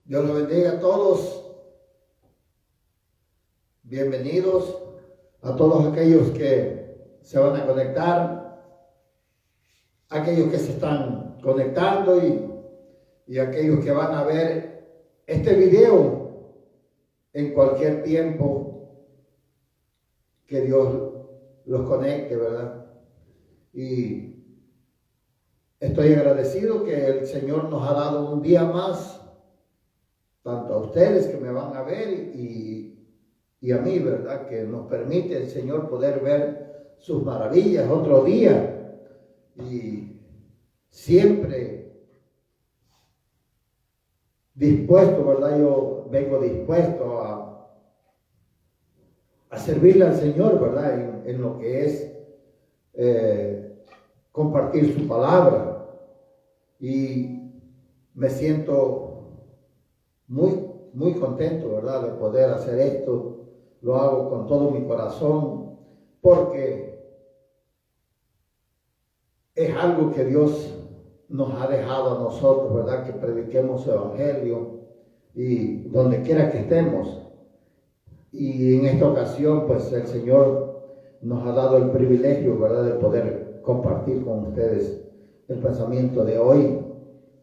Dios los bendiga a todos. Bienvenidos a todos aquellos que se van a conectar, aquellos que se están conectando y aquellos que van a ver este video en cualquier tiempo que Dios los conecte, ¿verdad? Y estoy agradecido que el Señor nos ha dado un día más, tanto a ustedes que me van a ver y a mí, ¿verdad? Que nos permite el Señor poder ver sus maravillas otro día. Y siempre dispuesto, ¿verdad? Yo vengo dispuesto a servirle al Señor, ¿verdad? En lo que es compartir su palabra. Y me siento muy contento, ¿verdad? De poder hacer esto. Lo hago con todo mi corazón porque es algo que Dios nos ha dejado a nosotros, ¿verdad? Que prediquemos su evangelio y donde quiera que estemos. Y en esta ocasión, pues el Señor nos ha dado el privilegio, ¿verdad? De poder compartir con ustedes el pensamiento de hoy,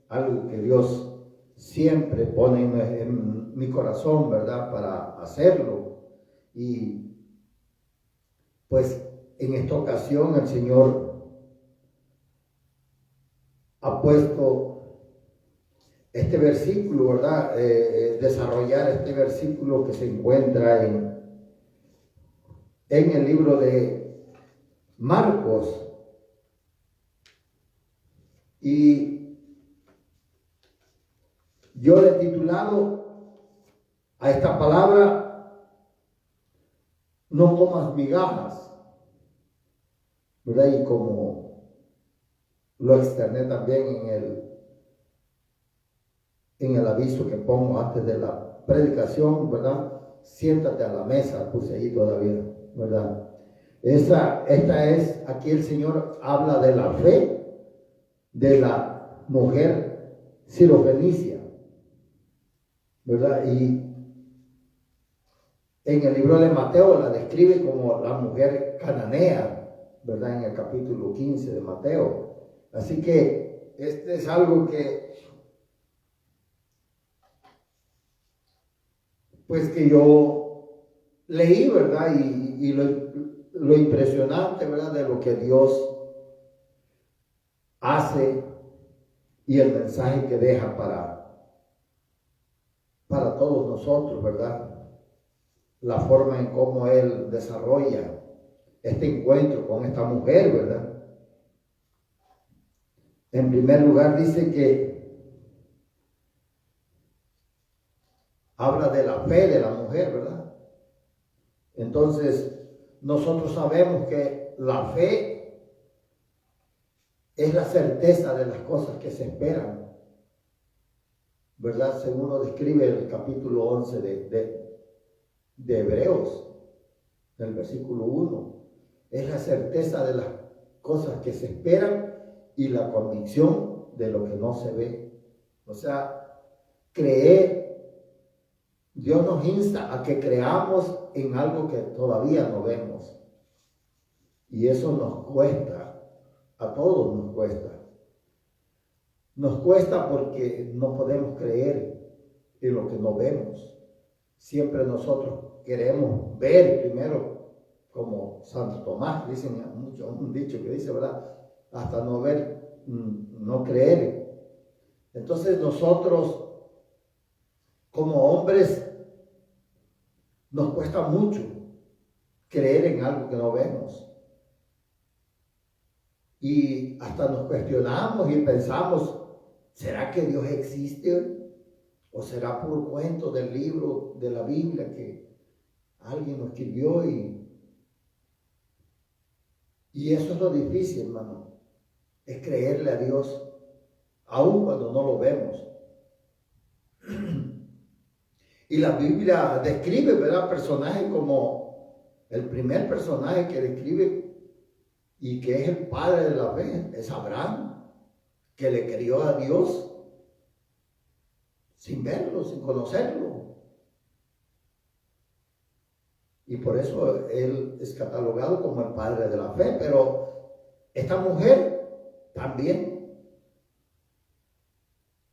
algo que Dios siempre pone en mi corazón, ¿verdad? Para hacerlo. Y pues en esta ocasión el Señor ha puesto este versículo, ¿verdad? Desarrollar este versículo que se encuentra en el libro de Marcos. Y yo le he titulado a esta palabra: no comas migajas, ¿verdad? Y como lo externé también en el aviso que pongo antes de la predicación, ¿verdad? Siéntate a la mesa, puse ahí todavía, ¿verdad? Esta es, aquí el Señor habla de la fe de la mujer sirofenicia, ¿verdad? Y en el libro de Mateo la describe como la mujer cananea, ¿verdad? En el capítulo 15 de Mateo. Así que este es algo que, pues que yo leí, ¿verdad? Y lo impresionante, ¿verdad? De lo que Dios hace y el mensaje que deja para todos nosotros, ¿verdad? La forma en cómo Él desarrolla este encuentro con esta mujer, ¿verdad? En primer lugar dice que habla de la fe de la mujer, ¿verdad? Entonces, nosotros sabemos que la fe es la certeza de las cosas que se esperan, ¿verdad? Según lo describe el capítulo 11 de Hebreos, del versículo 1. Es la certeza de las cosas que se esperan y la convicción de lo que no se ve. O sea, creer, Dios nos insta a que creamos en algo que todavía no vemos. Y eso nos cuesta, a todos nos cuesta. Nos cuesta porque no podemos creer en lo que no vemos. Siempre nosotros queremos ver primero, como Santo Tomás, dicen mucho, un dicho que dice, ¿verdad? Hasta no ver, no creer. Entonces nosotros, como hombres, nos cuesta mucho creer en algo que no vemos. Y hasta nos cuestionamos y pensamos, ¿será que Dios existe? ¿O será puro cuento del libro de la Biblia que alguien lo escribió? Y eso es lo difícil, hermano, es creerle a Dios, aun cuando no lo vemos. Y la Biblia describe, ¿verdad?, personajes como el primer personaje que describe y que es el padre de la fe, es Abraham, que le creyó a Dios sin verlo, sin conocerlo. Y por eso él es catalogado como el padre de la fe. Pero esta mujer también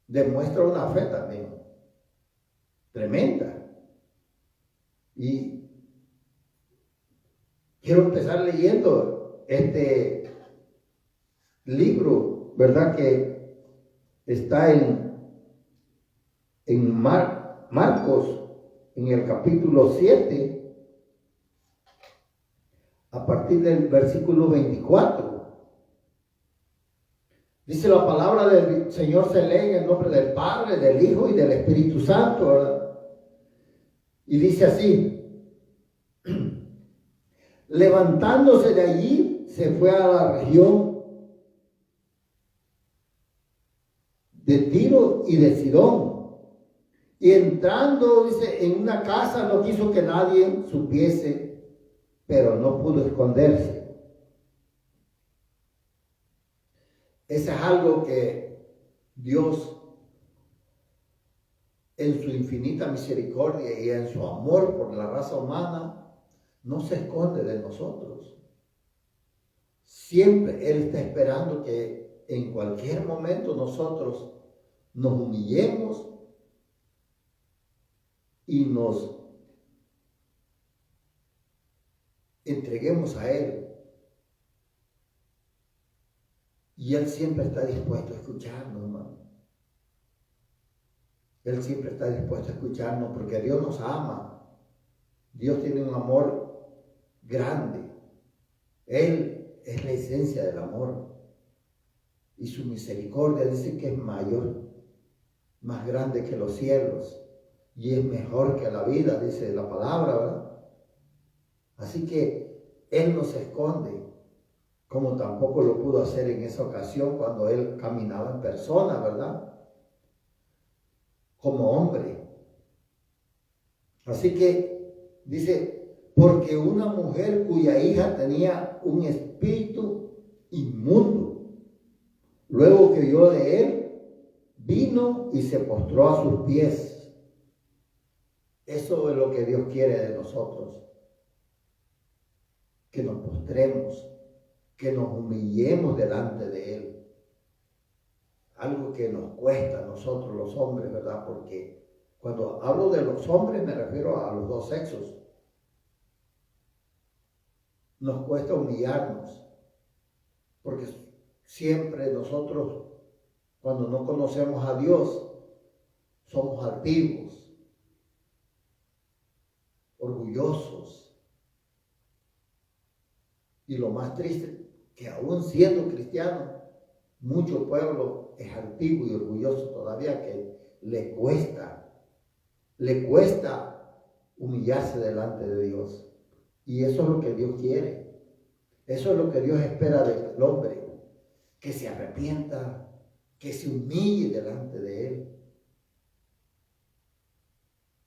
demuestra una fe también tremenda. Y quiero empezar leyendo este libro, ¿verdad? Que está en Marcos, en el capítulo 7, a partir del versículo 24. Dice: la palabra del Señor se lee en el nombre del Padre, del Hijo y del Espíritu Santo, ¿verdad? Y dice así: levantándose de allí, se fue a la región de Tiro y de Sidón. Y entrando, dice, en una casa, no quiso que nadie supiese, pero no pudo esconderse. Eso es algo que Dios, en su infinita misericordia y en su amor por la raza humana, no se esconde de nosotros. Siempre Él está esperando que en cualquier momento nosotros nos humillemos y nos entreguemos a Él. Y Él siempre está dispuesto a escucharnos, hermano. Él siempre está dispuesto a escucharnos porque Dios nos ama. Dios tiene un amor grande. Él es la esencia del amor. Y su misericordia dice que es mayor, más grande que los cielos. Y es mejor que la vida, dice la palabra, ¿verdad? Así que Él no se esconde, como tampoco lo pudo hacer en esa ocasión cuando Él caminaba en persona, ¿verdad? Como hombre. Así que dice: porque una mujer cuya hija tenía un espíritu inmundo, luego que oyó de él, vino y se postró a sus pies. Eso es lo que Dios quiere de nosotros, que nos postremos, que nos humillemos delante de Él. Algo que nos cuesta a nosotros los hombres, ¿verdad? Porque cuando hablo de los hombres me refiero a los dos sexos. Nos cuesta humillarnos, porque siempre nosotros, cuando no conocemos a Dios, somos altivos, orgullosos. Y lo más triste, que aún siendo cristiano, mucho pueblo es altivo y orgulloso todavía, que le cuesta humillarse delante de Dios. Y eso es lo que Dios quiere. Eso es lo que Dios espera del hombre, que se arrepienta, que se humille delante de Él.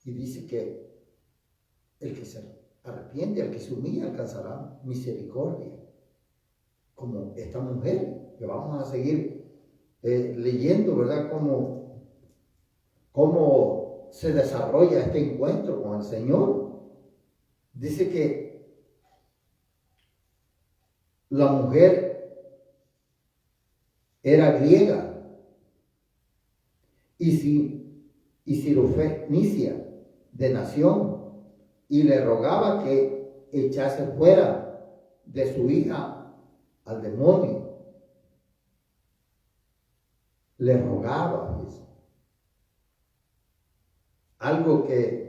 Y dice que el que se arrepiente, el que se humilla, alcanzará misericordia. Como esta mujer, que vamos a seguir leyendo, ¿verdad? Cómo se desarrolla este encuentro con el Señor. Dice que la mujer era griega y sirofenicia de nación, y le rogaba que echase fuera de su hija al demonio. Le rogaba, pues. Algo que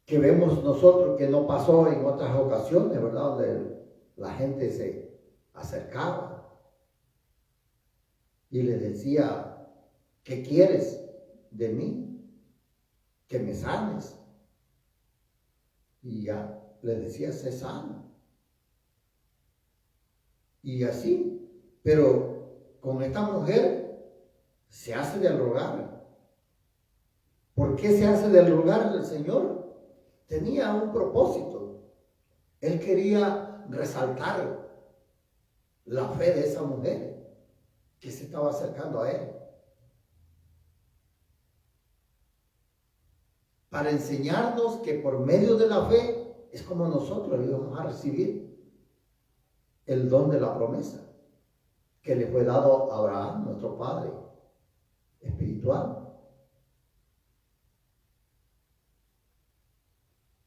vemos nosotros que no pasó en otras ocasiones, ¿verdad? Donde la gente se acercaba y le decía: ¿qué quieres de mí? Que me sanes. Y ya le decía: sé sano. Y así, pero con esta mujer se hace del rogar. ¿Por qué se hace del rogar del Señor? Tenía un propósito. Él quería resaltar la fe de esa mujer que se estaba acercando a Él. para enseñarnos que por medio de la fe es como nosotros íbamos a recibir el don de la promesa que le fue dado a Abraham, nuestro padre espiritual.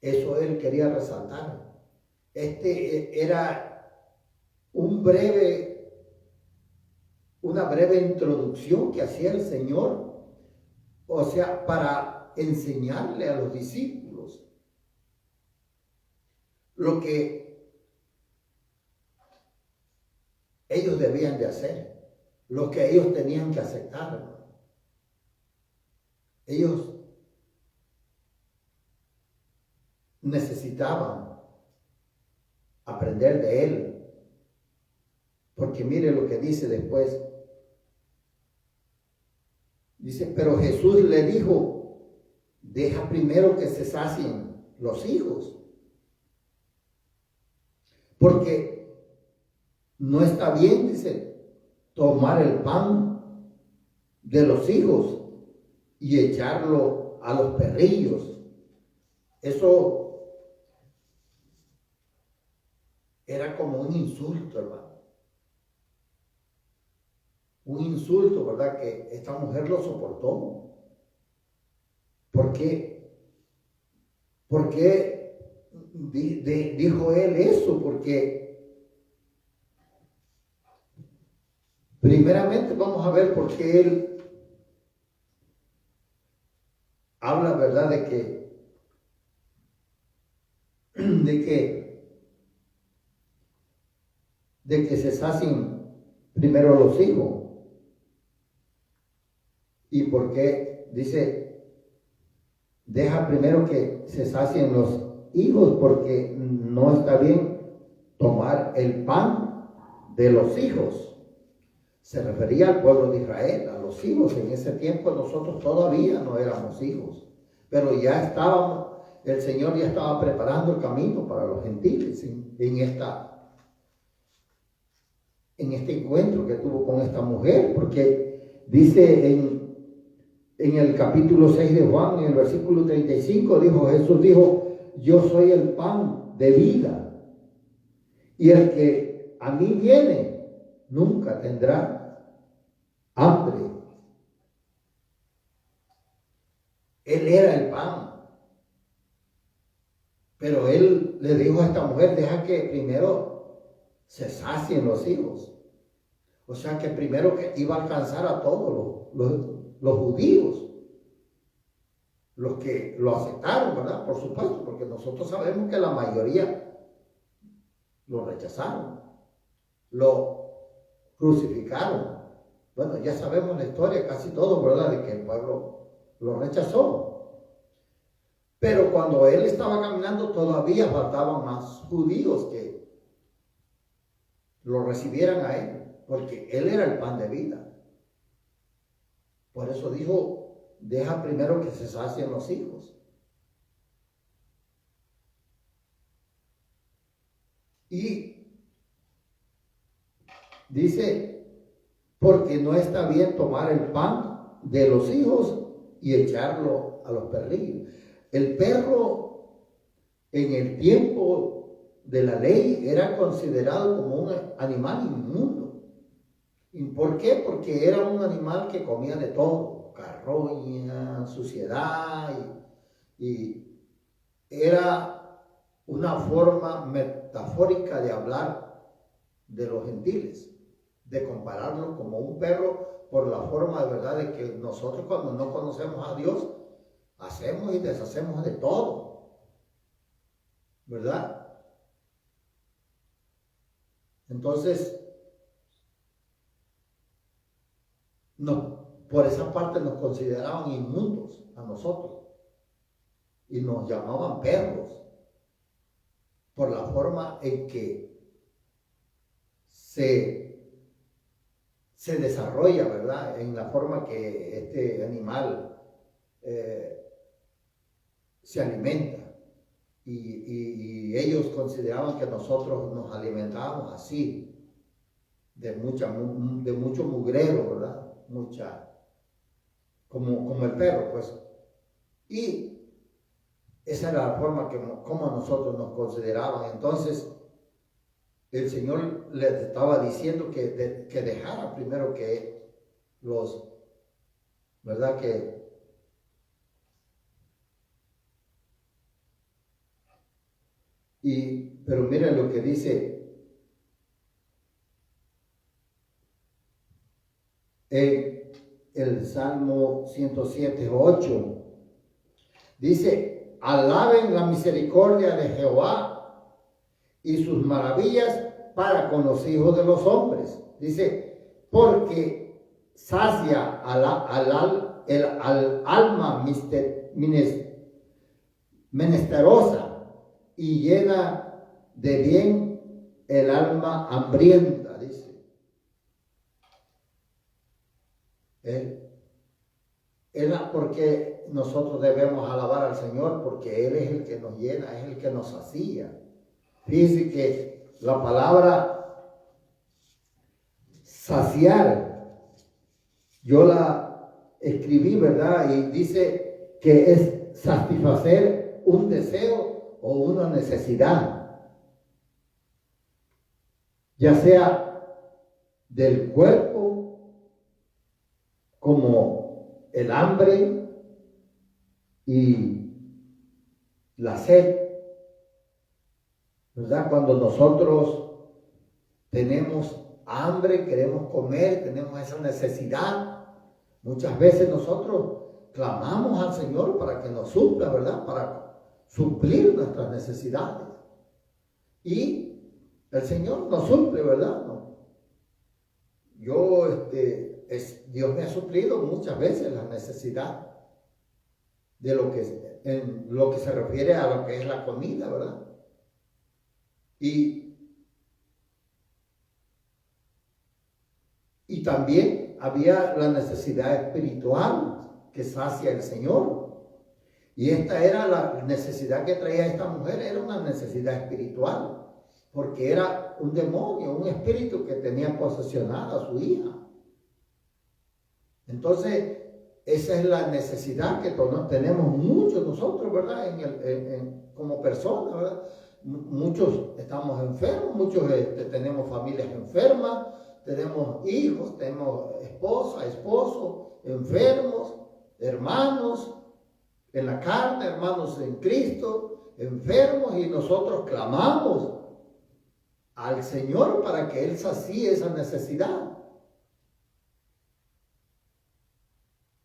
Eso él quería resaltar. Era una breve introducción que hacía el Señor, o sea, para enseñarle a los discípulos lo que ellos debían de hacer, lo que ellos tenían que aceptar. Ellos necesitaban aprender de él, porque mire lo que dice después. Dice, pero Jesús le dijo, deja primero que se sacien los hijos, porque no está bien, dice, tomar el pan de los hijos y echarlo a los perrillos. Eso era como un insulto, hermano. Un insulto, ¿verdad? Que esta mujer lo soportó. ¿Por qué? ¿Por qué dijo él eso? Porque primeramente vamos a ver por qué él habla, ¿verdad? De que se sacien primero los hijos. ¿Y por qué? Dice, deja primero que se sacien los hijos, porque no está bien tomar el pan de los hijos. Se refería al pueblo de Israel, a los hijos. En ese tiempo nosotros todavía no éramos hijos, pero ya estábamos, el Señor ya estaba preparando el camino para los gentiles en este encuentro que tuvo con esta mujer, porque dice en el capítulo 6 de Juan, en el versículo 35, Jesús dijo, yo soy el pan de vida, y el que a mí viene nunca tendrá hambre. Él era el pan, pero él le dijo a esta mujer, deja que primero se sacien los hijos. O sea que primero que iba a alcanzar a todos los judíos, los que lo aceptaron, ¿verdad? Por supuesto, porque nosotros sabemos que la mayoría lo rechazaron, lo crucificaron. Bueno, ya sabemos la historia, casi todo, ¿verdad? De que el pueblo lo rechazó. Pero cuando él estaba caminando todavía faltaban más judíos que lo recibieran a él, porque él era el pan de vida. Por eso dijo, deja primero que se sacien los hijos. Y dice, porque no está bien tomar el pan de los hijos y echarlo a los perrillos. El perro en el tiempo de la ley era considerado como un animal inmundo. ¿Y por qué? Porque era un animal que comía de todo, carroña, suciedad, y era una forma metafórica de hablar de los gentiles, de compararlo como un perro por la forma de verdad de que nosotros cuando no conocemos a Dios hacemos y deshacemos de todo, ¿verdad? Entonces, no, por esa parte nos consideraban inmundos a nosotros y nos llamaban perros por la forma en que se desarrolla, ¿verdad? En la forma que este animal se alimenta. Y ellos consideraban que nosotros nos alimentábamos así, de mucho mugrero, ¿verdad? Como el perro, pues. Y esa era la forma como nosotros nos consideraban. Entonces, el Señor les estaba diciendo que dejara primero que los, ¿verdad? Pero miren lo que dice en el Salmo 107:8. Dice: alaben la misericordia de Jehová y sus maravillas para con los hijos de los hombres. Dice: porque sacia al alma menesterosa y llena de bien el alma hambrienta, dice. Porque nosotros debemos alabar al Señor, porque Él es el que nos llena, es el que nos sacía. Fíjense que la palabra saciar, yo la escribí, ¿verdad? Y dice que es satisfacer un deseo o una necesidad, ya sea del cuerpo, como el hambre y la sed, ¿verdad? Cuando nosotros tenemos hambre, queremos comer, tenemos esa necesidad, muchas veces nosotros clamamos al Señor para que nos supla, ¿verdad? Para suplir nuestras necesidades. Y el Señor nos suple, ¿verdad? No. Dios me ha suplido muchas veces la necesidad de en lo que se refiere a lo que es la comida, ¿verdad? Y también había la necesidad espiritual que sacia el Señor. Y esta era la necesidad que traía esta mujer, era una necesidad espiritual, porque era un demonio, un espíritu que tenía posesionada a su hija. Entonces, esa es la necesidad que tenemos muchos nosotros, ¿verdad? Como personas, ¿verdad? Muchos estamos enfermos, muchos tenemos familias enfermas, tenemos hijos, tenemos esposa, esposo, enfermos, hermanos en la carne, hermanos en Cristo, enfermos, y nosotros clamamos al Señor para que Él sacie esa necesidad.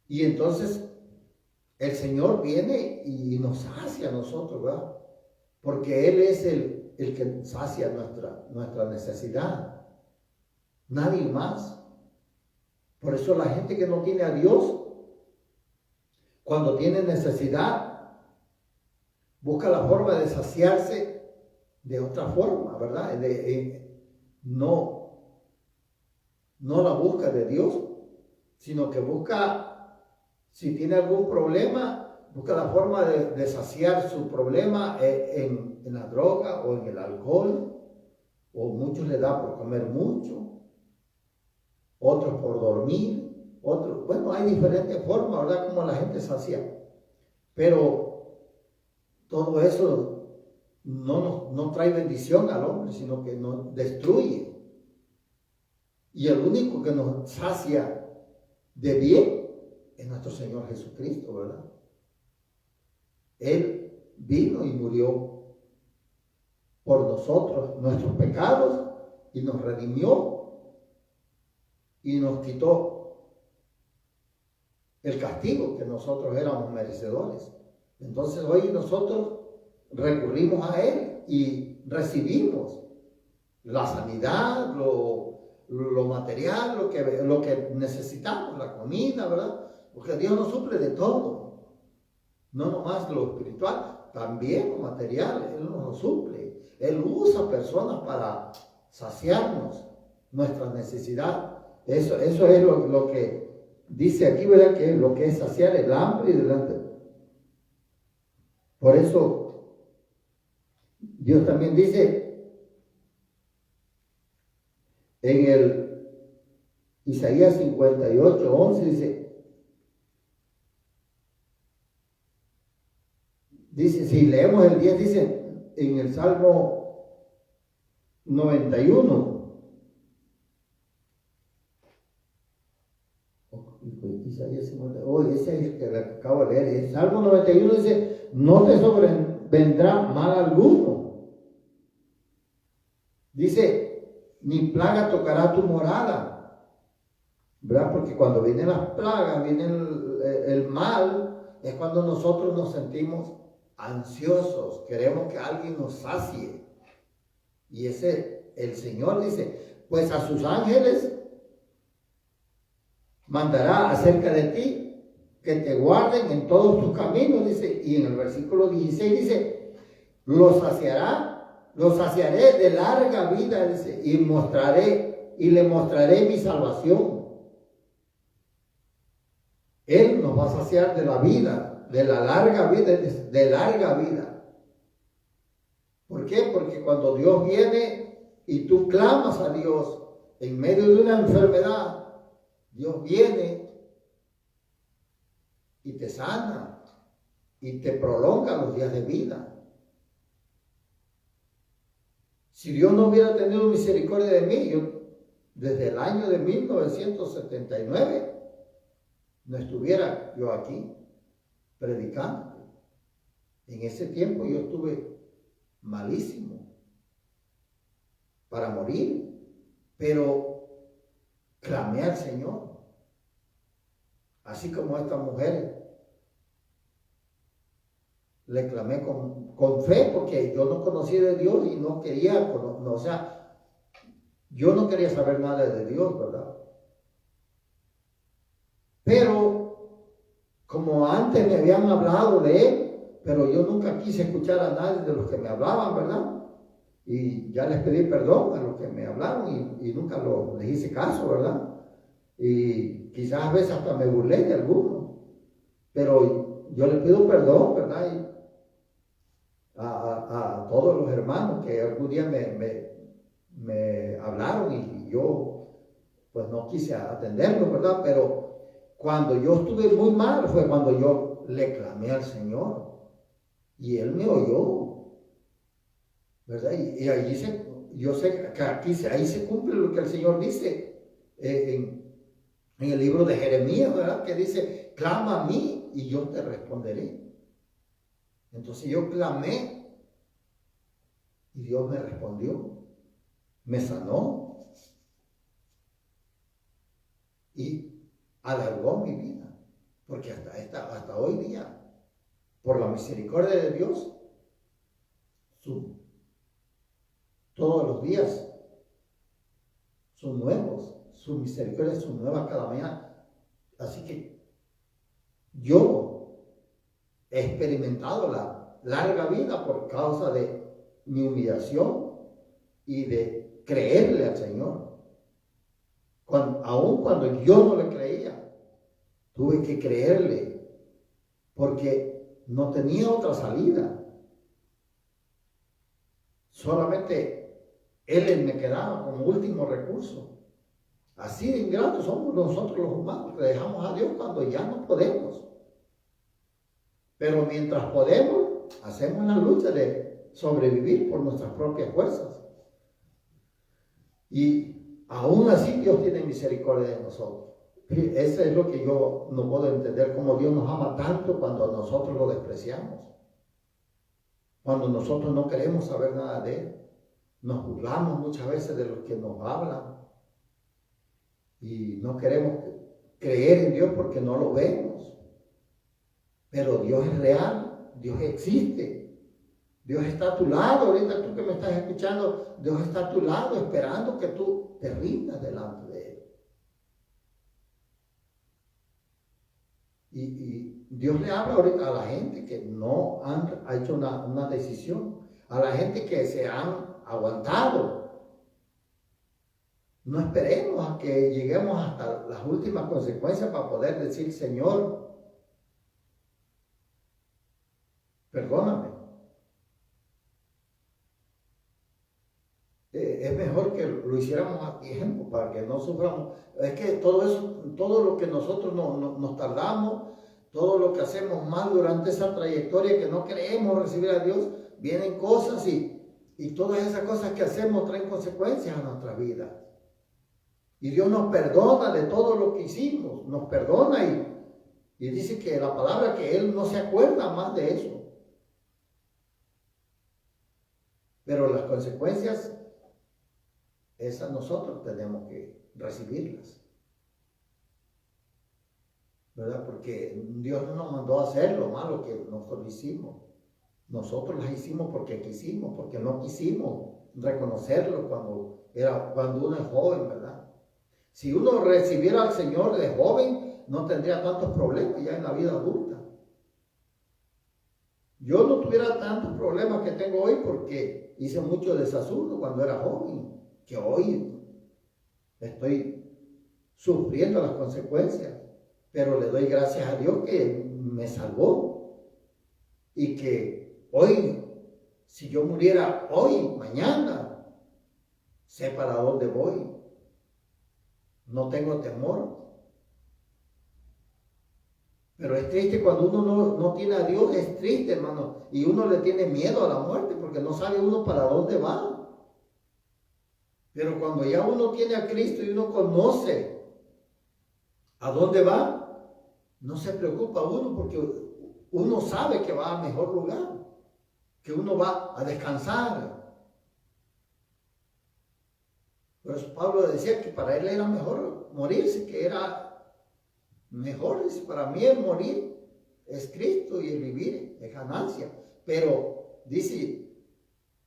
Y entonces el Señor viene y nos sacia a nosotros, ¿verdad? Porque Él es el que sacia nuestra necesidad. Nadie más. Por eso la gente que no tiene a Dios, cuando tiene necesidad, busca la forma de saciarse de otra forma, ¿verdad? No la busca de Dios, sino que busca, si tiene algún problema, busca la forma de saciar su problema en la droga o en el alcohol, o muchos le da por comer mucho, otros por dormir, otros, bueno, hay diferentes formas, ¿verdad? Como la gente sacia. Pero todo eso no trae bendición al hombre, sino que nos destruye. Y el único que nos sacia de bien es nuestro Señor Jesucristo, ¿verdad? Él vino y murió por nosotros, nuestros pecados, y nos redimió y nos quitó el castigo que nosotros éramos merecedores. Entonces hoy nosotros recurrimos a Él y recibimos la sanidad, lo material, lo que necesitamos, la comida, ¿verdad? Porque Dios nos suple de todo, no nomás lo espiritual, también lo material, Él nos lo suple. Él usa personas para saciarnos nuestra necesidad. Eso es lo que dice aquí, ¿verdad? Que lo que es saciar el hambre y delante. Por eso Dios también dice en el Isaías 58:11, Dice, si leemos el 10, dice en el Salmo 91. Ese es el que acabo de leer. El Salmo 91 dice, no te sobrevendrá mal alguno. Dice, ni plaga tocará tu morada. ¿Verdad? Porque cuando vienen las plagas, viene el mal, es cuando nosotros nos sentimos ansiosos, queremos que alguien nos sacie. Y el Señor dice, pues a sus ángeles mandará acerca de ti, que te guarden en todos tus caminos, dice, y en el versículo 16 dice, los saciaré de larga vida, dice, y le mostraré mi salvación. Él nos va a saciar de la vida, de la larga vida, de larga vida. ¿Por qué? Porque cuando Dios viene y tú clamas a Dios en medio de una enfermedad, Dios viene y te sana y te prolonga los días de vida. Si Dios no hubiera tenido misericordia de mí, yo desde el año de 1979 no estuviera yo aquí predicando. En ese tiempo yo estuve malísimo para morir, pero clamé al Señor, así como estas mujeres. Le clamé con fe, porque yo no conocía de Dios y no quería, yo no quería saber nada de Dios, ¿verdad? Pero como antes me habían hablado de Él, pero yo nunca quise escuchar a nadie de los que me hablaban, ¿verdad? Y ya les pedí perdón a los que me hablaron y nunca les hice caso, ¿verdad? Y quizás a veces hasta me burlé de algunos, pero yo les pido perdón, ¿verdad? Y a todos los hermanos que algún día me hablaron y yo pues no quise atenderlos, ¿verdad? Pero cuando yo estuve muy mal fue cuando yo le clamé al Señor y Él me oyó, ¿verdad? Y ahí yo sé que ahí se cumple lo que el Señor dice en el libro de Jeremías, ¿verdad? Que dice, clama a mí y yo te responderé. Entonces yo clamé y Dios me respondió, me sanó y alargó mi vida, porque hasta hoy día, por la misericordia de Dios, todos los días son nuevos, sus misericordias son nuevas cada mañana. Así que yo he experimentado la larga vida por causa de mi humillación y de creerle al Señor. Aun cuando yo no le creía, tuve que creerle porque no tenía otra salida. Solamente Él me quedaba como último recurso. Así de ingratos somos nosotros los humanos, que dejamos a Dios cuando ya no podemos. Pero mientras podemos, hacemos la lucha de sobrevivir por nuestras propias fuerzas. Y aún así Dios tiene misericordia de nosotros. Eso es lo que yo no puedo entender, cómo Dios nos ama tanto cuando nosotros lo despreciamos. Cuando nosotros no queremos saber nada de Él. Nos burlamos muchas veces de los que nos hablan. Y no queremos creer en Dios porque no lo vemos. Pero Dios es real, Dios existe. Dios está a tu lado, ahorita tú que me estás escuchando, Dios está a tu lado esperando que tú te rindas delante de Él. Y Dios le habla ahorita a la gente que no ha hecho una decisión, a la gente que se han aguantado. No esperemos a que lleguemos hasta las últimas consecuencias para poder decir, Señor, perdóname. Es mejor que lo hiciéramos a tiempo para que no suframos. Es que todo eso, todo lo que nosotros nos tardamos, todo lo que hacemos mal durante esa trayectoria que no creemos recibir a Dios, vienen cosas y todas esas cosas que hacemos traen consecuencias a nuestra vida. Y Dios nos perdona de todo lo que hicimos, nos perdona y dice que la palabra que Él no se acuerda más de eso. Pero las consecuencias, esas nosotros tenemos que recibirlas, ¿verdad? Porque Dios no nos mandó a hacer lo malo que nosotros hicimos. Nosotros las hicimos porque quisimos, porque no quisimos reconocerlo cuando uno es joven, ¿verdad? Si uno recibiera al Señor de joven, no tendría tantos problemas ya en la vida adulta. Yo no tuviera tantos problemas que tengo hoy porque hice mucho desazurdo cuando era joven, que hoy estoy sufriendo las consecuencias, pero le doy gracias a Dios que me salvó y que hoy, si yo muriera hoy, mañana, sé para dónde voy. No tengo temor. Pero es triste cuando uno no tiene a Dios, es triste, hermano. Y uno le tiene miedo a la muerte porque no sabe uno para dónde va. Pero cuando ya uno tiene a Cristo y uno conoce a dónde va, no se preocupa uno porque uno sabe que va a mejor lugar, que uno va a descansar. Por eso Pablo decía que para él era mejor morirse, que era mejor, dice, para mí el morir es Cristo y el vivir es ganancia. Pero dice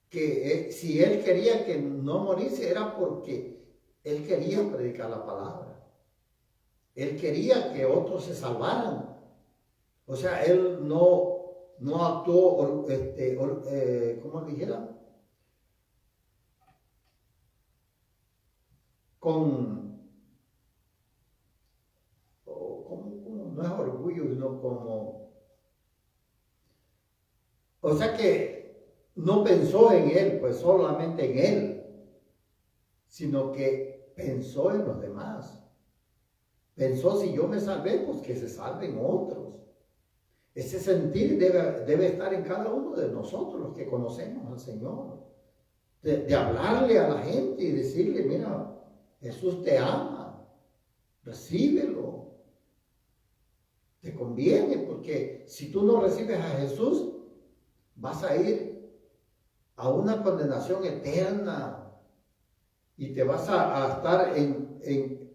que si él quería que no morirse era porque él quería predicar la palabra. Él quería que otros se salvaran. O sea, él no actuó, ¿cómo dijera? No es orgullo, sino como, o sea que no pensó en él, pues solamente en él, sino que pensó en los demás. Pensó, si yo me salvé, pues que se salven otros. Ese sentir debe estar en cada uno de nosotros, los que conocemos al Señor. De hablarle a la gente y decirle, mira, Jesús te ama, recíbelo. Te conviene, porque si tú no recibes a Jesús, vas a ir a una condenación eterna y te vas a estar en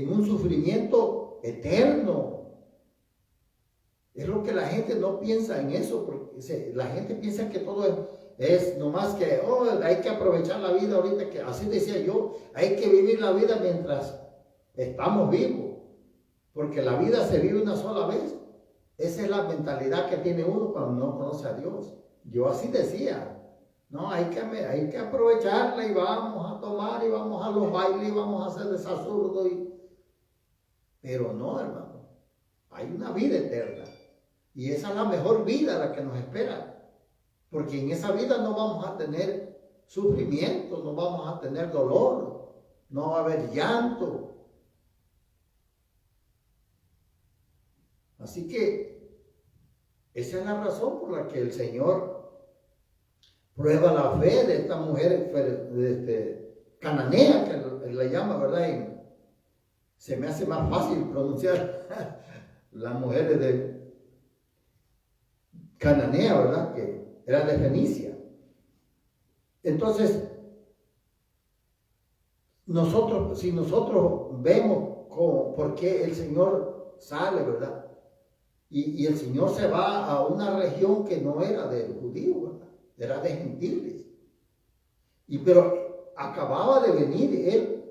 un sufrimiento eterno. Es lo que la gente no piensa en eso, porque la gente piensa que todo es nomás que, hay que aprovechar la vida ahorita, que así decía yo, hay que vivir la vida mientras estamos vivos, porque la vida se vive una sola vez. Esa es la mentalidad que tiene uno cuando no conoce a Dios. Yo así decía, no, hay que aprovecharla y vamos a tomar y vamos a los bailes y vamos a hacer desazurdo. Pero no, hermano, hay una vida eterna. Y esa es la mejor vida la que nos espera. Porque en esa vida no vamos a tener sufrimiento, no vamos a tener dolor, no va a haber llanto. Así que esa es la razón por la que el Señor prueba la fe de esta mujer cananea, que la llama, ¿verdad? Y se me hace más fácil pronunciar las mujeres de Cananea, ¿verdad? Que era de Fenicia. Entonces, si nosotros vemos por qué el Señor sale, ¿verdad? Y el Señor se va a una región que no era de judíos, ¿verdad? Era de gentiles. Pero acababa de venir él,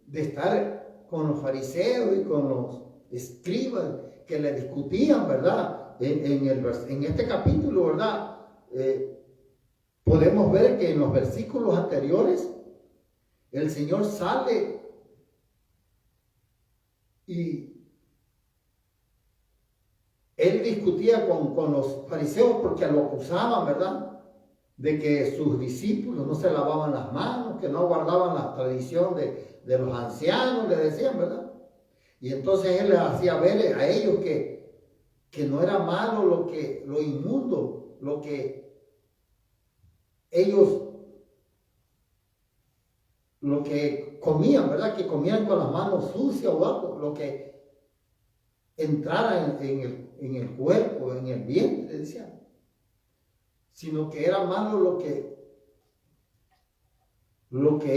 de estar con los fariseos y con los escribas que le discutían, ¿verdad? En este capítulo, ¿verdad? Podemos ver que en los versículos anteriores el Señor sale y él discutía con los fariseos porque lo acusaban, ¿verdad? De que sus discípulos no se lavaban las manos, que no guardaban la tradición de los ancianos, le decían, ¿verdad? Y entonces él les hacía ver a ellos que no era malo lo inmundo, lo que ellos, lo que comían, ¿verdad? Que comían con las manos sucias o algo, lo que entrara en el cuerpo, en el vientre, decían. Sino que era malo lo que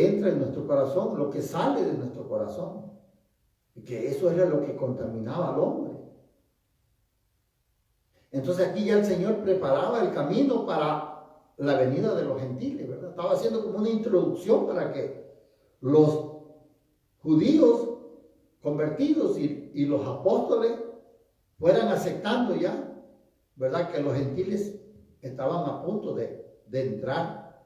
entra en nuestro corazón, lo que sale de nuestro corazón. Y que eso era lo que contaminaba al hombre. Entonces aquí ya el Señor preparaba el camino para la venida de los gentiles, ¿verdad? Estaba haciendo como una introducción para que los judíos convertidos y los apóstoles fueran aceptando ya, ¿verdad? Que los gentiles estaban a punto de entrar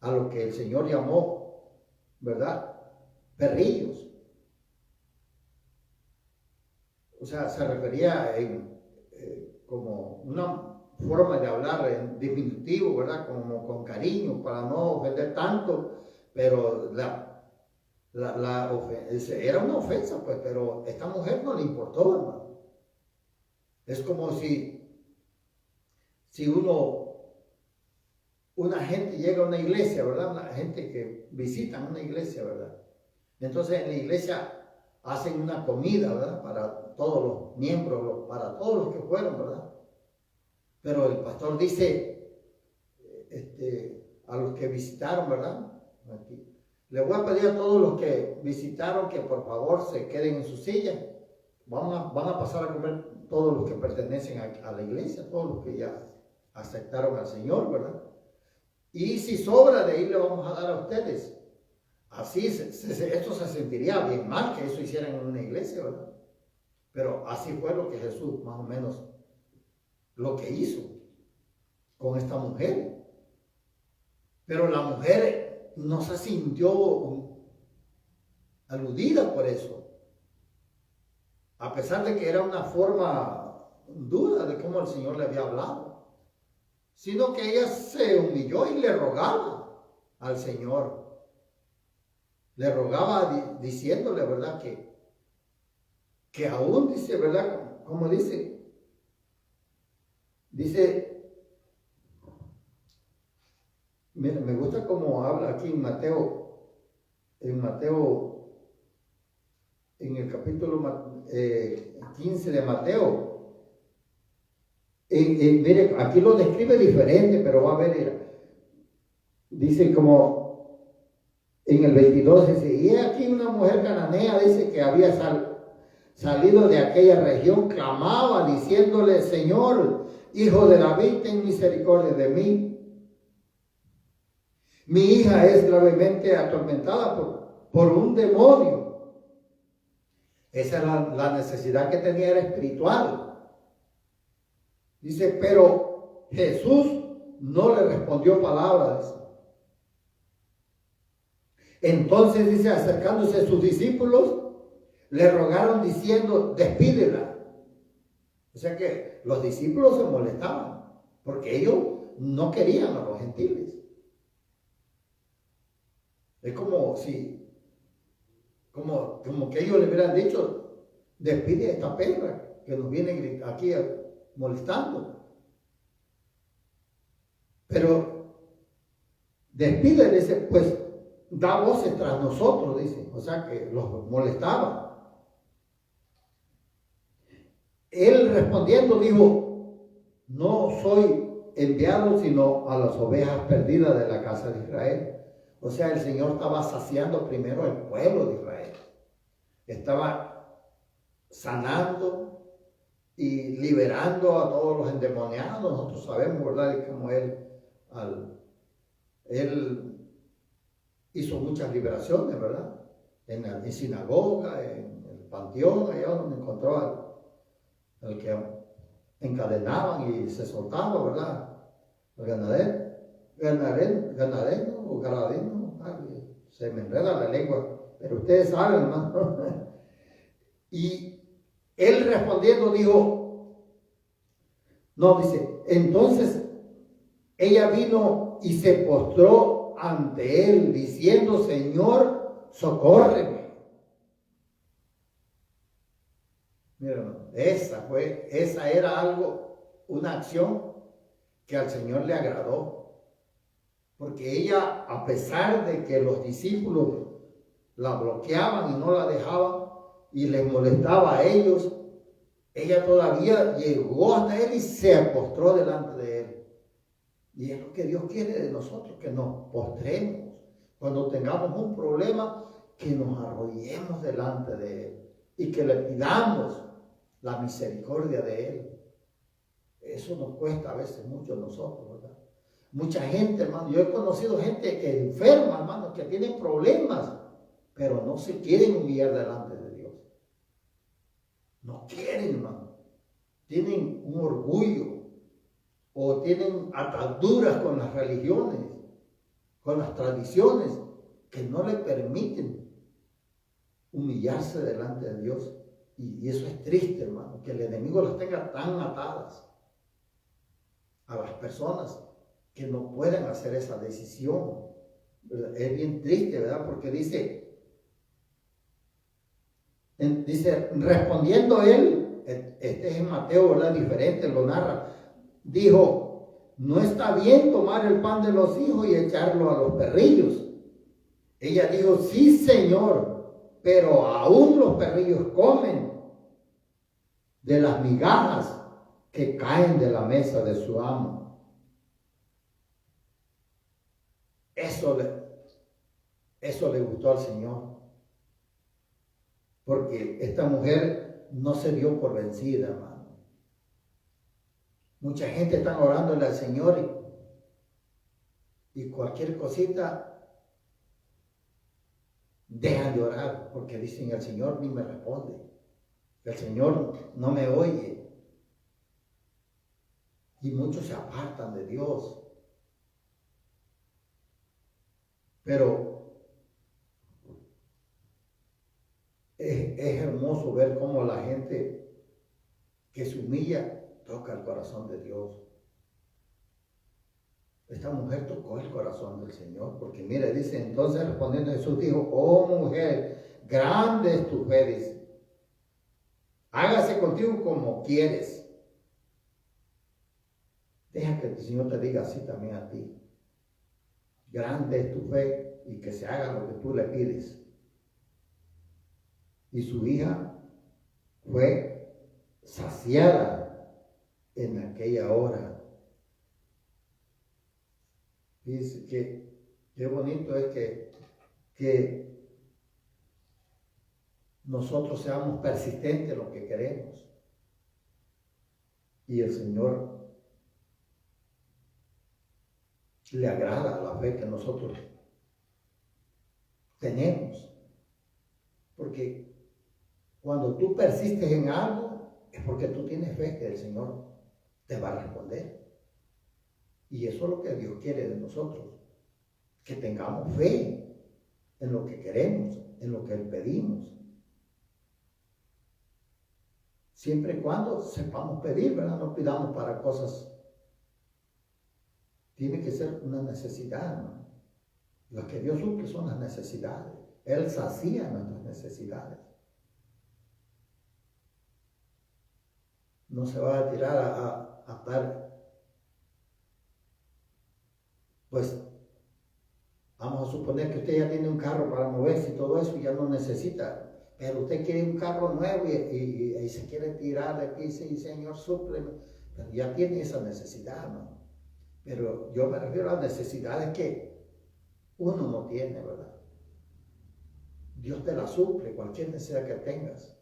a lo que el Señor llamó, ¿verdad? Perrillos. O sea, se refería como una forma de hablar en diminutivo, ¿verdad? Como con cariño, para no ofender tanto, pero era una ofensa, pues, pero a esta mujer no le importó, hermano. Es como si una gente llega a una iglesia, ¿verdad? Una gente que visita una iglesia, ¿verdad? Entonces en la iglesia hacen una comida, ¿verdad? Para todos los miembros, para todos los que fueron, ¿verdad? Pero el pastor dice a los que visitaron, ¿verdad? Aquí, le voy a pedir a todos los que visitaron que por favor se queden en su silla. Van a pasar a comer todos los que pertenecen a la iglesia, todos los que ya aceptaron al Señor, ¿verdad? Y si sobra de ahí le vamos a dar a ustedes. Así esto se sentiría bien mal que eso hicieran en una iglesia, ¿verdad? Pero así fue lo que Jesús más o menos lo que hizo con esta mujer. Pero la mujer no se sintió aludida por eso. A pesar de que era una forma dura de cómo el Señor le había hablado. Sino que ella se humilló y le rogaba al Señor. Le rogaba diciéndole, ¿verdad? Que aún dice, ¿verdad? Como dice, mira, me gusta cómo habla aquí en Mateo, en el capítulo 15 de Mateo. Mire, aquí lo describe diferente, pero va a ver, dice como en el 22, dice, y aquí una mujer cananea, dice que había salido de aquella región, clamaba diciéndole, Señor, Hijo de David, ten misericordia de mí. Mi hija es gravemente atormentada por un demonio. Esa es la necesidad que tenía, era espiritual. Dice, pero Jesús no le respondió palabras. Entonces, dice, acercándose a sus discípulos, le rogaron diciendo, despídela. O sea que los discípulos se molestaban, porque ellos no querían a los gentiles. Es como si, como que ellos le hubieran dicho, despide a esta perra que nos viene aquí molestando. Pero despídele, pues da voces tras nosotros, dice. O sea que los molestaba. Él respondiendo dijo, no soy enviado sino a las ovejas perdidas de la casa de Israel. O sea, el Señor estaba saciando primero al pueblo de Israel. Estaba sanando y liberando a todos los endemoniados. Nosotros sabemos, ¿verdad?, de cómo él hizo muchas liberaciones, ¿verdad? En sinagoga, en el panteón, allá donde encontró al que encadenaban y se soltaba, ¿verdad? El ganadero o galadino, se me enreda la lengua, pero ustedes saben, hermano. Y él respondiendo dijo, no, dice, entonces ella vino y se postró ante él diciendo, Señor, socórreme. Mira, hermano, esa era algo, una acción que al Señor le agradó. Porque ella, a pesar de que los discípulos la bloqueaban y no la dejaban y les molestaba a ellos, ella todavía llegó hasta él y se postró delante de él. Y es lo que Dios quiere de nosotros, que nos postremos. Cuando tengamos un problema, que nos arrodillemos delante de él y que le pidamos la misericordia de él. Eso nos cuesta a veces mucho a nosotros, ¿verdad? Mucha gente, hermano, yo he conocido gente que enferma, hermano, que tiene problemas, pero no se quieren humillar delante de Dios. No quieren, hermano. Tienen un orgullo o tienen ataduras con las religiones, con las tradiciones, que no le permiten humillarse delante de Dios. Y eso es triste, hermano, que el enemigo las tenga tan atadas a las personas que no pueden hacer esa decisión, ¿verdad? Es bien triste, ¿verdad? Porque dice, respondiendo él, este es en Mateo, ¿verdad? Diferente, lo narra, dijo, no está bien tomar el pan de los hijos y echarlo a los perrillos. Ella dijo, sí, Señor, pero aún los perrillos comen de las migajas que caen de la mesa de su amo. Eso le gustó al Señor, porque esta mujer no se dio por vencida, hermano. Mucha gente está orándole al Señor y cualquier cosita dejan de orar, porque dicen, el Señor ni me responde, el Señor no me oye. Y muchos se apartan de Dios. Pero es hermoso ver cómo la gente que se humilla toca el corazón de Dios. Esta mujer tocó el corazón del Señor, porque mire, dice, entonces respondiendo Jesús dijo, oh mujer, grande es tu fe, dice, hágase contigo como quieres. Deja que el Señor te diga así también a ti. Grande es tu fe y que se haga lo que tú le pides. Y su hija fue saciada en aquella hora. Dice que qué bonito es que nosotros seamos persistentes en lo que queremos. Y el Señor le agrada la fe que nosotros tenemos. Porque cuando tú persistes en algo, es porque tú tienes fe que el Señor te va a responder. Y eso es lo que Dios quiere de nosotros, que tengamos fe en lo que queremos, en lo que pedimos. Siempre y cuando sepamos pedir, ¿verdad? No pidamos para cosas. Tiene que ser una necesidad, ¿no? Lo que Dios suple son las necesidades. Él sacía nuestras necesidades. No se va a tirar a estar, pues, vamos a suponer que usted ya tiene un carro para moverse y todo eso y ya no necesita, pero usted quiere un carro nuevo y se quiere tirar de aquí y dice, Señor, súpleme, pero ya tiene esa necesidad, ¿no? Pero yo me refiero a las necesidades que uno no tiene, ¿verdad? Dios te la suple, cualquier necesidad que tengas,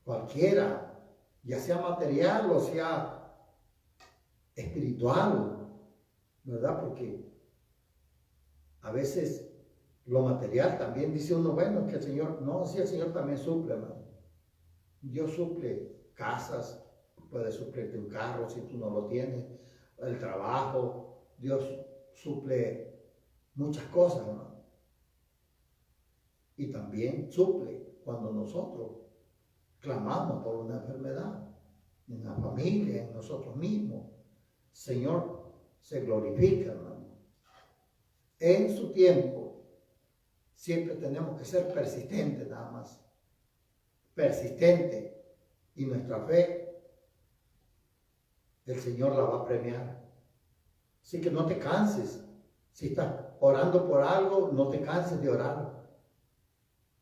cualquiera, ya sea material o sea espiritual, ¿verdad? Porque a veces lo material también dice uno, bueno, que el Señor, no, sí, el Señor también suple, hermano. Dios suple casas, puede suplirte un carro si tú no lo tienes, el trabajo, Dios suple muchas cosas, hermano. Y también suple cuando nosotros clamamos por una enfermedad, en la familia, en nosotros mismos. Señor se glorifica, hermano. En su tiempo, siempre tenemos que ser persistentes nada más. Persistente. y nuestra fe, el Señor la va a premiar. Así que no te canses. Si estás orando por algo, no te canses de orar.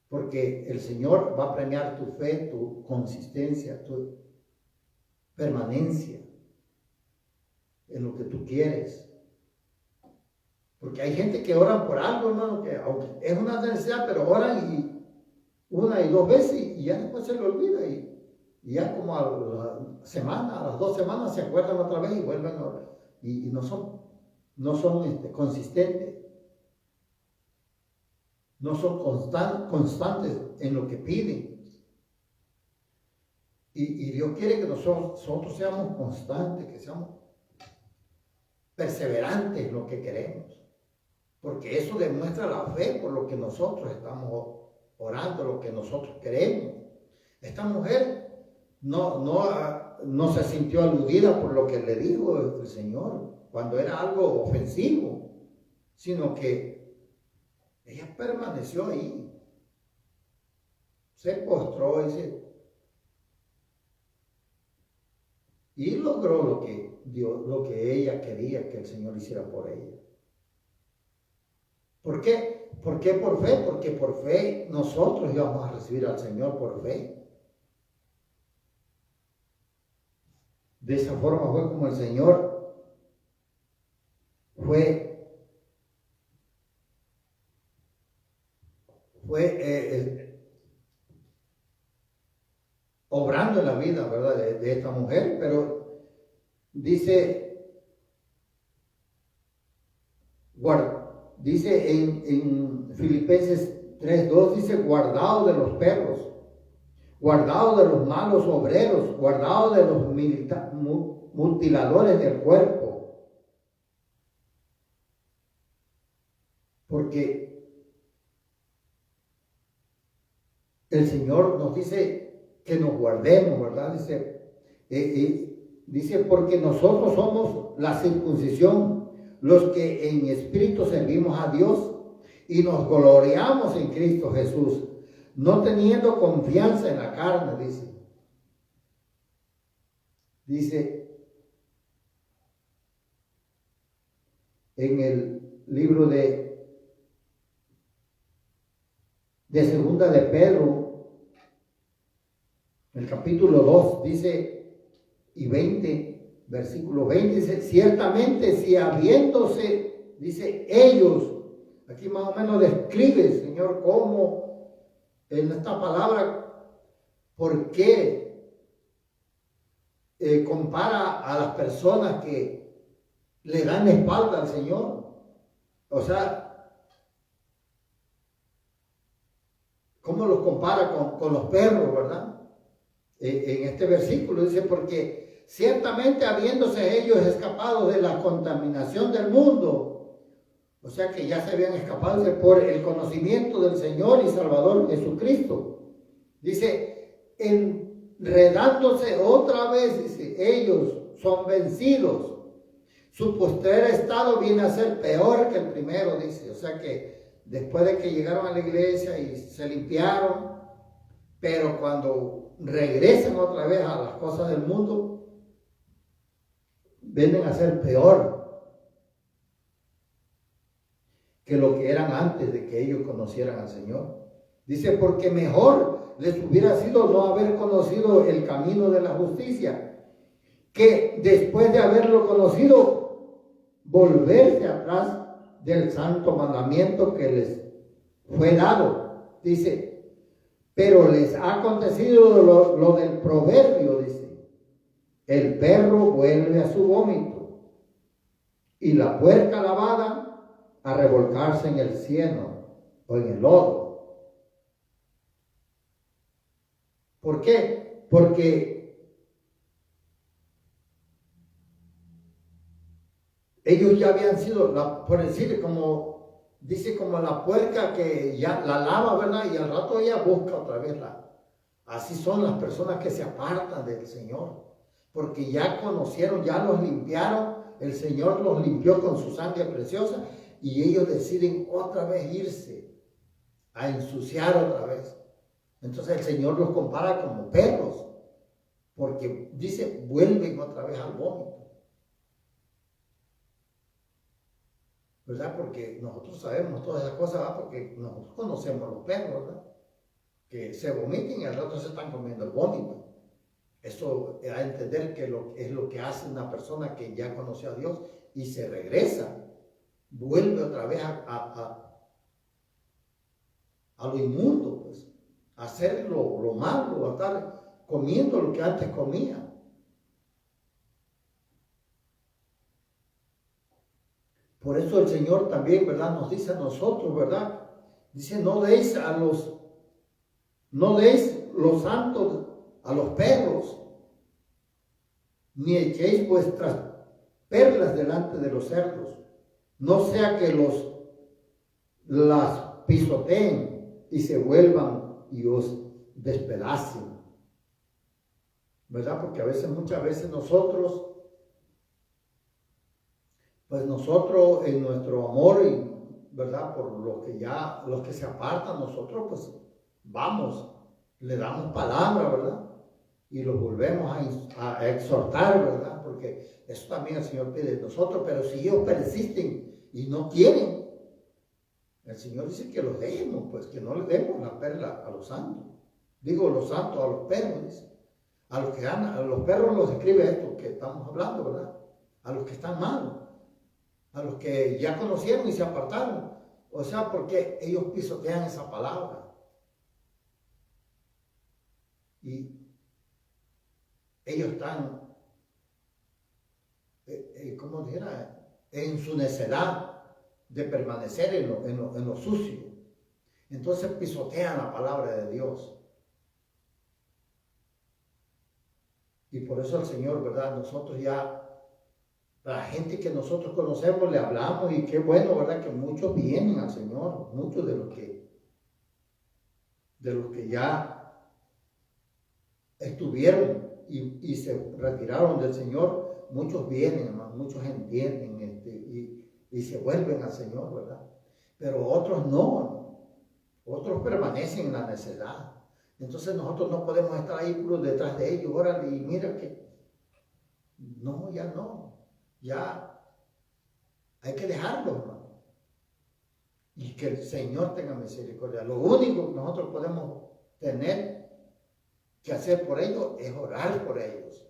Porque el Señor va a premiar tu fe, tu consistencia, tu permanencia en lo que tú quieres. Porque hay gente que oran por algo, hermano, que aunque es una necesidad, pero oran y una y dos veces y ya después se le olvida. Y ya como a la semana, a las 2 semanas se acuerdan otra vez y vuelven a orar. Y no son consistentes. No son constantes en lo que piden. Y Dios quiere que nosotros seamos constantes, que seamos perseverantes en lo que queremos. Porque eso demuestra la fe por lo que nosotros estamos orando, lo que nosotros queremos. Esta mujer no se sintió aludida por lo que le dijo el Señor cuando era algo ofensivo, sino que ella permaneció ahí. Se postró y logró lo que ella quería que el Señor hiciera por ella. ¿Por qué? ¿Por qué por fe? Porque por fe nosotros íbamos a recibir al Señor por fe. De esa forma fue como el Señor fue obrando en la vida, ¿verdad? De esta mujer, pero dice en Filipenses 3:2, dice, guardado de los perros, guardado de los malos obreros, guardado de los mutiladores del cuerpo. Porque el Señor nos dice que nos guardemos, ¿verdad? Dice, porque nosotros somos la circuncisión, los que en espíritu servimos a Dios y nos gloriamos en Cristo Jesús, no teniendo confianza en la carne, dice en el libro de segunda de Pedro, el capítulo 2, dice, y 20, versículo 20, dice, ciertamente si habiéndose, dice, ellos, aquí más o menos describe, Señor, cómo en esta palabra, por qué compara a las personas que le dan espalda al Señor. O sea, cómo los compara con los perros, ¿verdad? En este versículo dice, porque ciertamente habiéndose ellos escapado de la contaminación del mundo, o sea que ya se habían escapado por el conocimiento del Señor y Salvador Jesucristo, dice, enredándose otra vez, dice, ellos son vencidos, su postrer estado viene a ser peor que el primero, dice, o sea que después de que llegaron a la iglesia y se limpiaron, pero cuando regresan otra vez a las cosas del mundo, vienen a ser peor que lo que eran antes de que ellos conocieran al Señor. Dice, porque mejor les hubiera sido no haber conocido el camino de la justicia, que después de haberlo conocido, volverse atrás del santo mandamiento que les fue dado. Dice, pero les ha acontecido lo del proverbio, dice, el perro vuelve a su vómito y la puerca lavada a revolcarse en el cieno o en el lodo. ¿Por qué? Porque ellos ya habían sido, por decir, como dice, como la puerca que ya la lava, ¿verdad? Y al rato ella busca otra vez Así son las personas que se apartan del Señor, porque ya conocieron, ya los limpiaron, el Señor los limpió con su sangre preciosa y ellos deciden otra vez irse a ensuciar otra vez. Entonces el Señor los compara como perros. porque dice, vuelven otra vez al vómito. ¿Verdad? Porque nosotros sabemos todas esas cosas, ¿verdad? Porque nosotros conocemos los perros, ¿verdad? Que se vomiten y al rato se están comiendo el vómito. Eso da a entender que es lo que hace una persona que ya conoció a Dios y se regresa, vuelve otra vez a lo inmundo, pues, a hacer lo malo, a estar comiendo lo que antes comía. Por eso el Señor también, ¿verdad? Nos dice a nosotros, ¿verdad? Dice, no deis los santos a los perros, ni echéis vuestras perlas delante de los cerdos, no sea que las pisoteen y se vuelvan y os despedacen. ¿Verdad? Porque muchas veces nosotros en nuestro amor, ¿verdad? Por los que se apartan, nosotros pues vamos, le damos palabra, ¿verdad? Y los volvemos a exhortar, ¿verdad? Porque eso también el Señor pide de nosotros, pero si ellos persisten y no quieren, el Señor dice que los dejemos, pues que no le demos la perla a los santos. Digo los santos a los perros, dice. A los que a los perros los escribe esto que estamos hablando, ¿verdad? A los que están malos, a los que ya conocieron y se apartaron. O sea, porque ellos pisotean esa palabra. Y ellos están, ¿cómo dijera? En su necedad de permanecer en lo sucio. Entonces pisotean la palabra de Dios. Y por eso el Señor, ¿verdad? Nosotros ya, la gente que nosotros conocemos, le hablamos y qué bueno, ¿verdad? Que muchos vienen al Señor, muchos de los que ya estuvieron y se retiraron del Señor, muchos vienen, hermano, muchos entienden y se vuelven al Señor, ¿verdad? Pero otros no, otros permanecen en la necedad. Entonces nosotros no podemos estar ahí puros detrás de ellos, órale, y mira que no, ya hay que dejarlo, hermano. Y que el Señor tenga misericordia. Lo único que nosotros podemos tener que hacer por ellos es orar por ellos.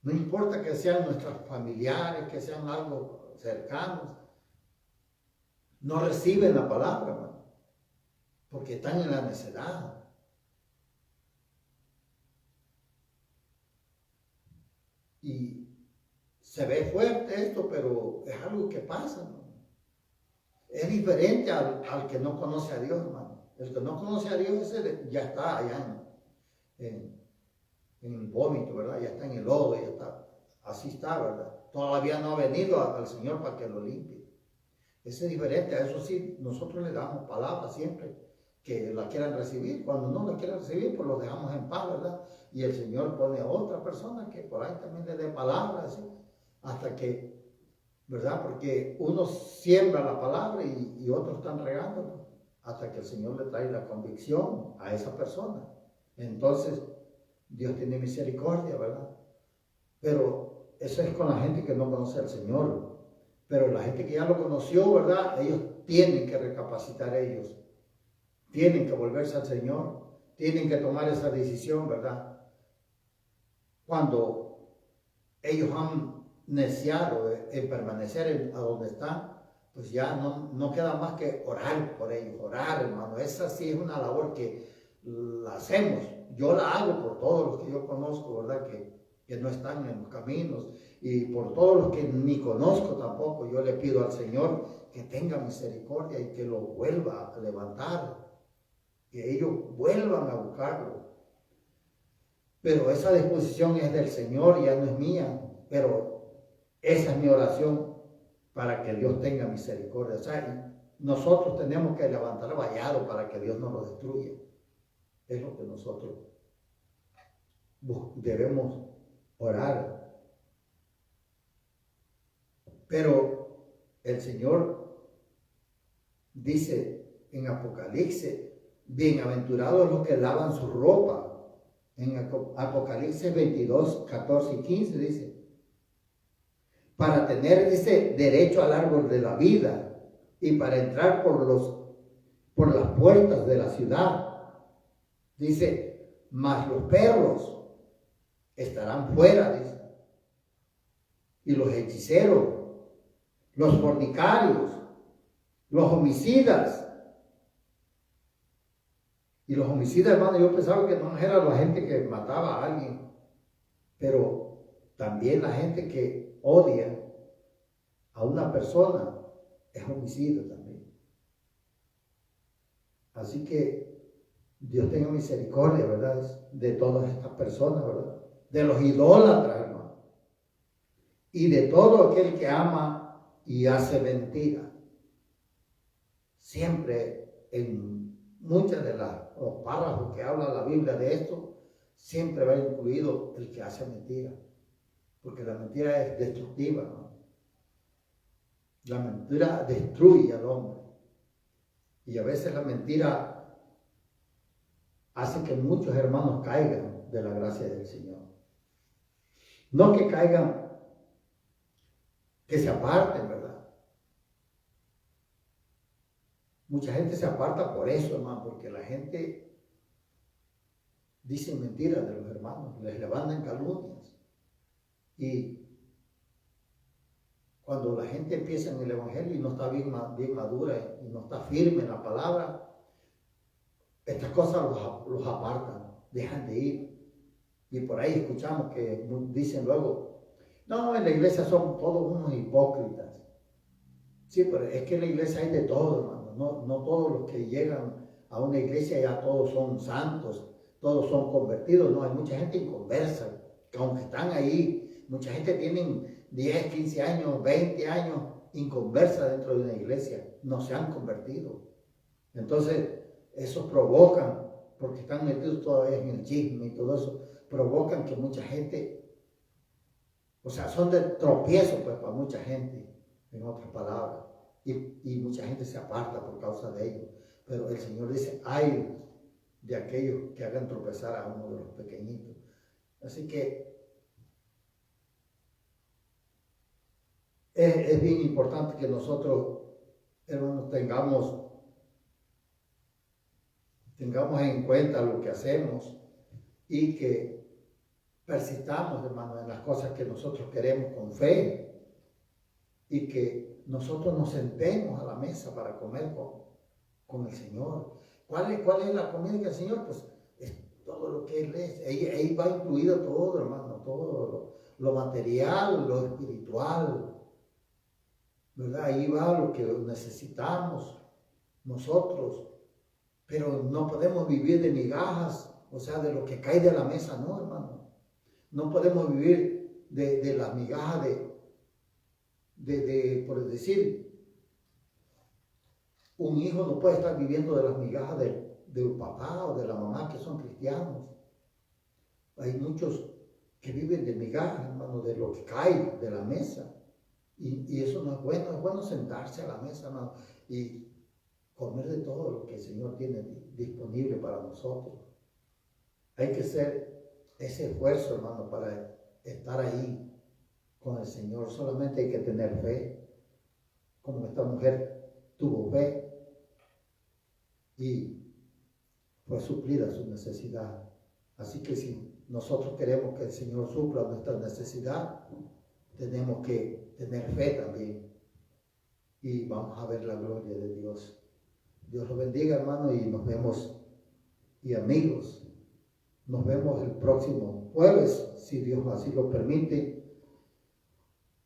No importa que sean nuestros familiares, que sean algo cercanos, no reciben la palabra, hermano, porque están en la necedad. Y se ve fuerte esto, pero es algo que pasa, ¿no? Es diferente al que no conoce a Dios, hermano. El que no conoce a Dios, ese ya está allá en el vómito, ¿verdad? Ya está en el lodo, ya está. Así está, ¿verdad? Todavía no ha venido al Señor para que lo limpie. Ese es diferente. A eso sí, nosotros le damos palabras siempre que la quieran recibir. Cuando no la quieran recibir, pues los dejamos en paz, ¿verdad? Y el Señor pone a otra persona que por ahí también le dé palabras, ¿sí? Hasta que, ¿verdad? Porque uno siembra la palabra y otros están regándola, hasta que el Señor le trae la convicción a esa persona. Entonces, Dios tiene misericordia, ¿verdad? Pero eso es con la gente que no conoce al Señor. Pero la gente que ya lo conoció, ¿verdad? Ellos tienen que recapacitar ellos. Tienen que volverse al Señor. Tienen que tomar esa decisión, ¿verdad? Cuando ellos han neciado en permanecer a donde están, pues ya no queda más que orar por ellos, orar, hermano. Esa sí es una labor que la hacemos. Yo la hago por todos los que yo conozco, ¿verdad? Que no están en los caminos, y por todos los que ni conozco tampoco. Yo le pido al Señor que tenga misericordia y que lo vuelva a levantar, que ellos vuelvan a buscarlo. Pero esa disposición es del Señor, ya no es mía, pero esa es mi oración para que Dios tenga misericordia. O sea, nosotros tenemos que levantar vallado para que Dios no lo destruya. Es lo que nosotros debemos orar. Pero el Señor dice en Apocalipsis, bienaventurados los que lavan su ropa En Apocalipsis 22, 14 y 15 dice, para tener, dice, derecho al árbol de la vida y para entrar por las puertas de la ciudad. Dice, mas los perros estarán fuera, dice. Y los hechiceros, los fornicarios, los homicidas. Y los homicidas, hermano, yo pensaba que no era la gente que mataba a alguien, pero también la gente que odia a una persona es homicida también. Así que Dios tenga misericordia, ¿verdad? De todas estas personas, ¿verdad? De los idólatras, hermano. Y de todo aquel que ama y hace mentira. Siempre en muchas de los párrafos que habla la Biblia de esto, siempre va incluido el que hace mentira. Porque la mentira es destructiva, ¿no? La mentira destruye al hombre. Y a veces la mentira hace que muchos hermanos caigan de la gracia del Señor. No que caigan, que se aparten, ¿verdad? Mucha gente se aparta por eso, hermano, porque la gente dice mentiras de los hermanos, les levantan calumnias. Y cuando la gente empieza en el Evangelio y no está bien madura y no está firme en la palabra, estas cosas los apartan, dejan de ir. Y por ahí escuchamos que dicen luego, no, en la iglesia son todos unos hipócritas. Sí, pero es que en la iglesia hay de todo, hermano. No todos los que llegan a una iglesia ya todos son santos, todos son convertidos. No, hay mucha gente inconversa, que aunque están ahí, mucha gente tienen 10, 15 años, 20 años inconversa dentro de una iglesia, no se han convertido. Entonces, eso provocan, porque están metidos todavía en el chisme y todo eso, provocan que mucha gente, o sea, son de tropiezo pues para mucha gente, en otras palabras, y mucha gente se aparta por causa de ello. Pero el Señor dice, ay de aquellos que hagan tropezar a uno de los pequeñitos. Así que es bien importante que nosotros, hermanos, tengamos en cuenta lo que hacemos y que persistamos, hermanos, en las cosas que nosotros queremos con fe y que nosotros nos sentemos a la mesa para comer con el Señor. ¿Cuál es la comida que el Señor? Pues es todo lo que Él es. Ahí va incluido todo, hermano, todo lo material, lo espiritual, ¿verdad? Ahí va lo que necesitamos nosotros, pero no podemos vivir de migajas, o sea, de lo que cae de la mesa, no, hermano. No podemos vivir de las migajas por decir, un hijo no puede estar viviendo de las migajas del papá o de la mamá que son cristianos. Hay muchos que viven de migajas, hermano, de lo que cae de la mesa. Y eso no es bueno. Es bueno sentarse a la mesa, hermano, y comer de todo lo que el Señor tiene disponible para nosotros. Hay que hacer ese esfuerzo, hermano, para estar ahí con el Señor. Solamente hay que tener fe, como esta mujer tuvo fe y fue suplida su necesidad. Así que si nosotros queremos que el Señor supla nuestra necesidad, tenemos que tener fe también y vamos a ver la gloria de Dios. Dios los bendiga, hermano, y nos vemos, y amigos, nos vemos el próximo jueves, si Dios así lo permite.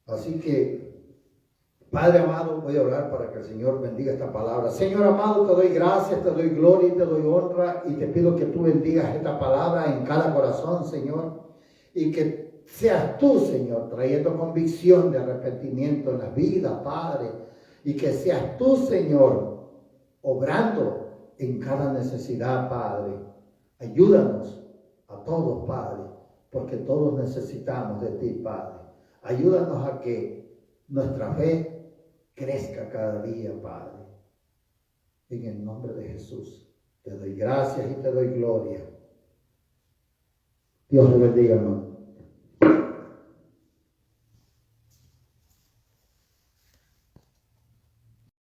Así que, Padre amado, voy a orar para que el Señor bendiga esta palabra. Señor amado, te doy gracias, te doy gloria y te doy honra, y te pido que tú bendigas esta palabra en cada corazón, Señor, y que seas tú, Señor, trayendo convicción de arrepentimiento en la vida, Padre, y que seas tú, Señor, obrando en cada necesidad, Padre. Ayúdanos a todos, Padre, porque todos necesitamos de ti, Padre. Ayúdanos a que nuestra fe crezca cada día, Padre. En el nombre de Jesús, te doy gracias y te doy gloria. Dios le bendiga, hermano.